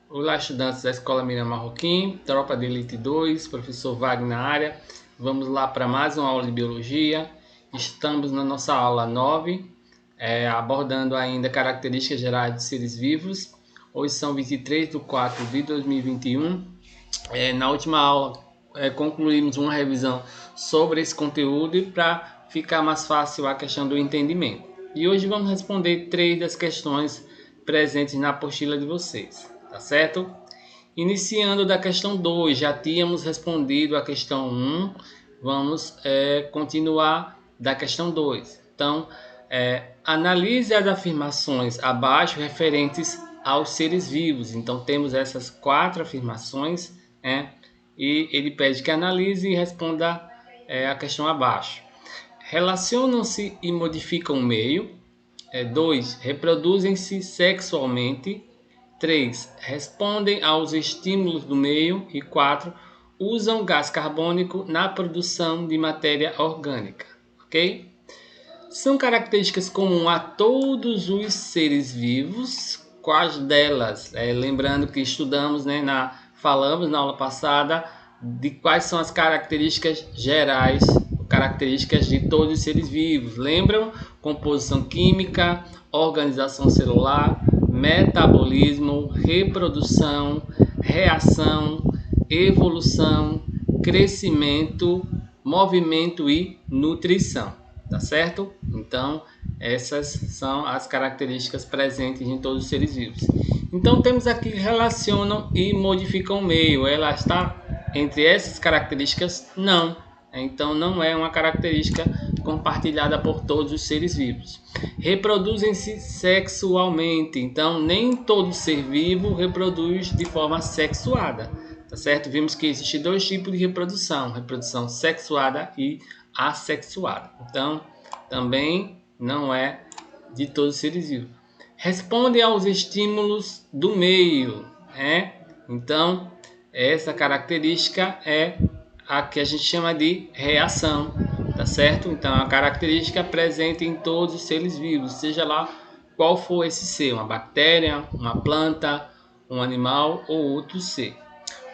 Olá, estudantes da Escola Miriam Marroquim, Tropa de Elite 2, professor Wagner na área. Vamos lá para mais uma aula de Biologia. Estamos na nossa aula 9, abordando ainda características gerais de seres vivos. Hoje são 23 de 4 de 2021. Na última aula, concluímos uma revisão sobre esse conteúdo para ficar mais fácil a questão do entendimento. E hoje vamos responder 3 das questões presentes na apostila de vocês. Tá certo? Iniciando da questão 2, já tínhamos respondido a questão 1, vamos continuar da questão 2. Então, analise as afirmações abaixo referentes aos seres vivos. Então, temos essas 4 afirmações, e ele pede que analise e responda a questão abaixo. Relacionam-se e modificam o meio. 2. Reproduzem-se sexualmente. 3. Respondem aos estímulos do meio. E 4. Usam gás carbônico na produção de matéria orgânica. Ok? São características comuns a todos os seres vivos. Quais delas? Lembrando que estudamos, falamos na aula passada de quais são as características gerais, características de todos os seres vivos. Lembram? Composição química, organização celular, metabolismo, reprodução, reação, evolução, crescimento, movimento e nutrição. Tá certo? Então, essas são as características presentes em todos os seres vivos. Então, temos aqui relacionam e modificam o meio. Ela está entre essas características? Não. Então, não é uma característica compartilhada por todos os seres vivos. Reproduzem-se sexualmente. Então, nem todo ser vivo reproduz de forma sexuada. Tá certo? Vimos que existem 2 tipos de reprodução: reprodução sexuada e assexuada. Então, também não é de todos os seres vivos. Responde aos estímulos do meio. Então, essa característica é a que a gente chama de reação, tá certo? Então, é uma característica presente em todos os seres vivos, seja lá qual for esse ser, uma bactéria, uma planta, um animal ou outro ser.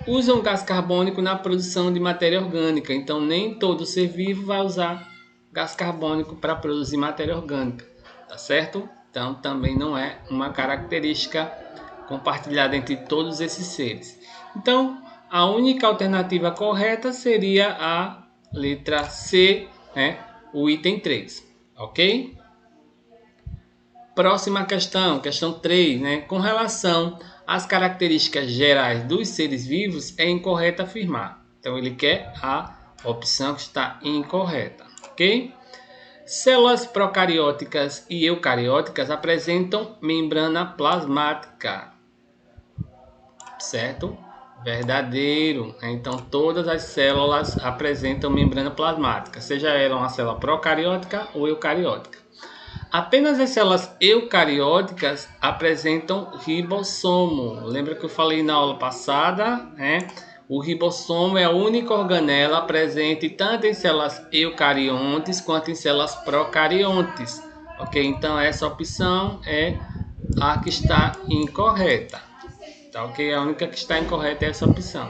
Usam gás carbônico na produção de matéria orgânica, então nem todo ser vivo vai usar gás carbônico para produzir matéria orgânica, tá certo? Então, também não é uma característica compartilhada entre todos esses seres. Então, a única alternativa correta seria a letra C, o item 3, ok? Próxima questão, questão 3, com relação às características gerais dos seres vivos, é incorreto afirmar. Então, ele quer a opção que está incorreta, ok? Células procarióticas e eucarióticas apresentam membrana plasmática, certo? Verdadeiro. Então, todas as células apresentam membrana plasmática, seja ela uma célula procariótica ou eucariótica. Apenas as células eucarióticas apresentam ribossomo. Lembra que eu falei na aula passada, O ribossomo é a única organela presente tanto em células eucariontes quanto em células procariontes. Ok? Então, essa opção é a que está incorreta. Tá ok? A única que está incorreta é essa opção.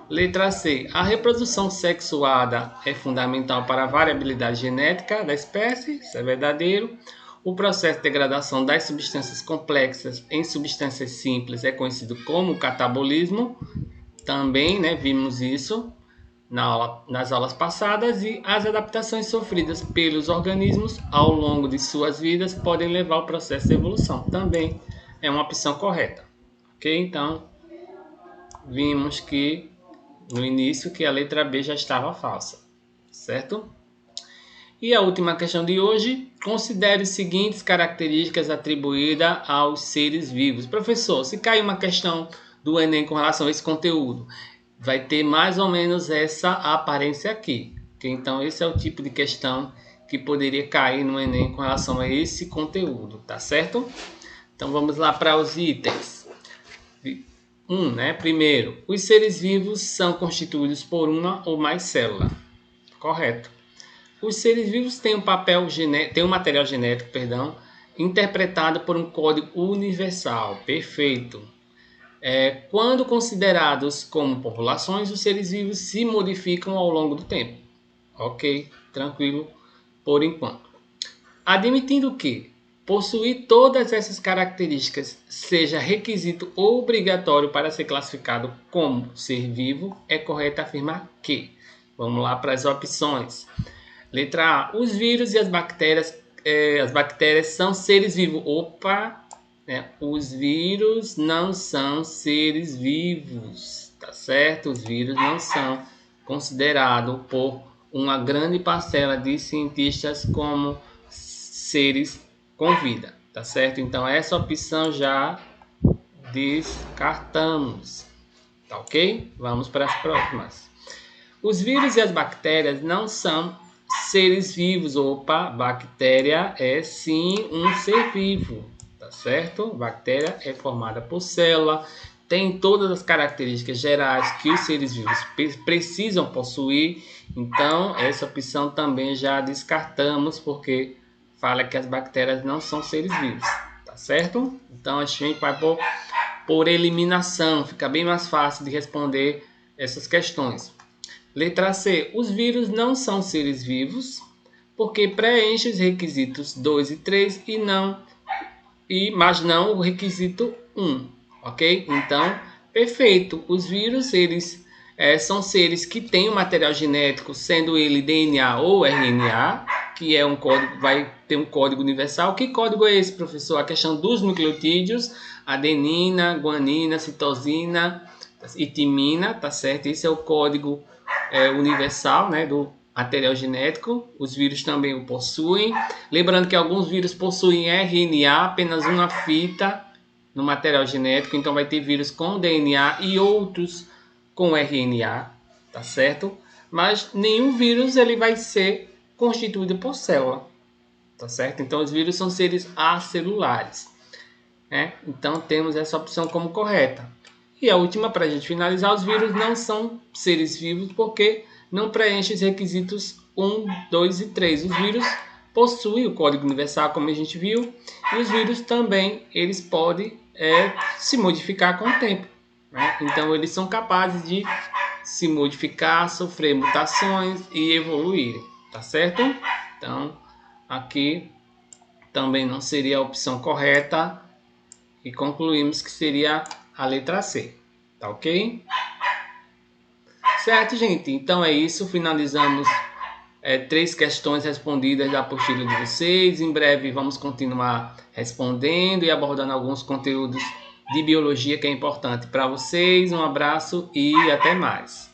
Letra C. A reprodução sexuada é fundamental para a variabilidade genética da espécie. Isso é verdadeiro. O processo de degradação das substâncias complexas em substâncias simples é conhecido como catabolismo. Também, vimos isso nas aulas passadas. E as adaptações sofridas pelos organismos ao longo de suas vidas podem levar ao processo de evolução. Também é uma opção correta. Ok? Então, vimos que no início que a letra B já estava falsa, certo? E a última questão de hoje, considere as seguintes características atribuídas aos seres vivos. Professor, se cair uma questão do Enem com relação a esse conteúdo, vai ter mais ou menos essa aparência aqui. Okay? Então, esse é o tipo de questão que poderia cair no Enem com relação a esse conteúdo, tá certo? Então, vamos lá para os itens. Primeiro, os seres vivos são constituídos por uma ou mais células. Correto. Os seres vivos têm um material genético, interpretado por um código universal. Perfeito. Quando considerados como populações, os seres vivos se modificam ao longo do tempo. Ok? Tranquilo por enquanto. Admitindo que possuir todas essas características seja requisito obrigatório para ser classificado como ser vivo, é correto afirmar que. Vamos lá para as opções. Letra A. Os vírus e as bactérias são seres vivos. Opa! Os vírus não são seres vivos, tá certo? Os vírus não são considerados por uma grande parcela de cientistas como seres com vida, tá certo? Então essa opção já descartamos, tá ok? Vamos para as próximas. Os vírus e as bactérias não são seres vivos. Opa, bactéria é sim um ser vivo, tá certo? Bactéria é formada por célula, tem todas as características gerais que os seres vivos precisam possuir. Então, essa opção também já descartamos, porque fala que as bactérias não são seres vivos, tá certo? Então, a gente vai por eliminação, fica bem mais fácil de responder essas questões. Letra C. Os vírus não são seres vivos, porque preenchem os requisitos 2 e 3 mas não o requisito 1, ok? Então, perfeito. Os vírus, eles são seres que têm um material genético, sendo ele DNA ou RNA, que é um código, vai ter um código universal. Que código é esse, professor? A questão dos nucleotídeos, adenina, guanina, citosina e timina, tá certo? Esse é o código universal, né, do material genético. Os vírus também o possuem. Lembrando que alguns vírus possuem RNA, apenas uma fita no material genético. Então vai ter vírus com DNA e outros com RNA, tá certo? Mas nenhum vírus ele vai ser constituído por célula, tá certo? Então os vírus são seres acelulares, né? Então temos essa opção como correta. E a última, para a gente finalizar, os vírus não são seres vivos porque não preenchem os requisitos 1, 2 e 3. Os vírus possuem o código universal, como a gente viu, e os vírus também eles podem se modificar com o tempo, né? Então eles são capazes de se modificar, sofrer mutações e evoluírem, tá certo? Então aqui também não seria a opção correta e concluímos que seria a letra C, tá ok? Certo, gente? Então é isso, finalizamos 3 questões respondidas da apostila de vocês. Em breve vamos continuar respondendo e abordando alguns conteúdos de biologia que é importante para vocês. Um abraço e até mais.